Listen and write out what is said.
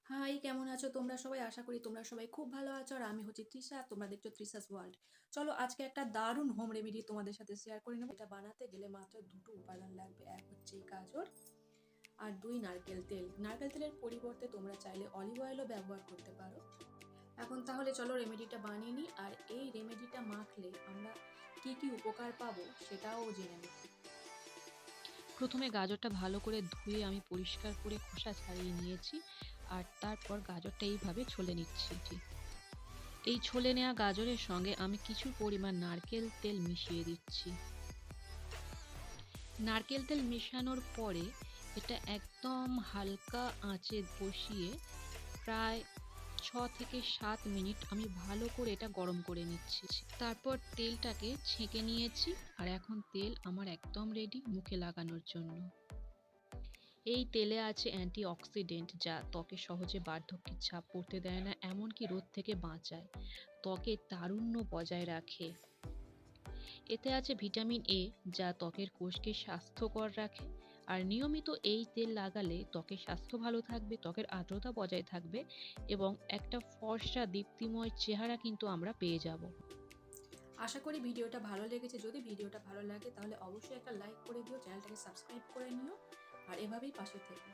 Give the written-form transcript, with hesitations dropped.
High, কেমন আছো তোমরা সবাই? আশা করি তোমরা সবাই খুব ভালো আছো। আর আমি হচ্ছি তৃষা, আর তোমরা দেখছো তৃষাস ওয়ার্ল্ড। চলো আজকে একটা দারুণ হোম রেমেডি তোমাদের সাথে শেয়ার করে নেবো। এটা বানাতে গেলে মাত্র দুটো উপাদান লাগবে। এক হচ্ছে গাজর, আর দুই নারকেল তেল। নারকেল তেলের পরিবর্তে তোমরা চাইলে অলিভ অয়েলও ব্যবহার করতে পারো। এখন তাহলে চলো রেমেডিটা বানিয়ে নিই। আর এই রেমেডিটা মাখলে আমরা কি কি উপকার পাবো সেটাও জেনে নিই। প্রথমে গাজরটা ভালো করে ধুয়ে আমি পরিষ্কার করে খোসা ছাড়িয়ে নিয়েছি, আর তারপর গাজরটা এইভাবে ছলে নিচ্ছি। এই ছলে নেওয়া গাজরের সঙ্গে আমি কিছু পরিমাণ নারকেল তেল মিশিয়ে দিচ্ছি। নারকেল তেল মেশানোর পরে এটা একদম হালকা আঁচে বসিয়ে প্রায় 6 থেকে 7 মিনিট আমি ভালো করে এটা গরম করে নিচ্ছি। তারপর তেলটাকে ছেঁকে নিয়েছি, আর এখন তেল আমার একদম রেডি মুখে লাগানোর জন্য। এই তেলে আছে অ্যান্টিঅক্সিডেন্ট, যা ত্বকে সহজে বার্ধক্যের ছাপ পড়তে দেয় না, এমনকি রোদ থেকে বাঁচায়, ত্বকের তারুণ্য বজায় রাখে। এতে আছে ভিটামিন এ, যা ত্বকের কোষকে স্বাস্থ্যকর রাখে। আর নিয়মিত এই তেল লাগালে ত্বকের স্বাস্থ্য ভালো থাকবে, ত্বকের আর্দ্রতা বজায় থাকবে এবং একটা ফর্সা দীপ্তিময় চেহারা কিন্তু আমরা পেয়ে যাব। আশা করি ভিডিওটা ভালো লেগেছে। যদি ভিডিওটা ভালো লাগে তাহলে অবশ্যই একটা লাইক করে দিও, চ্যানেলটাকে সাবস্ক্রাইব করে নিও, আর এভাবেই পাশে থেকো।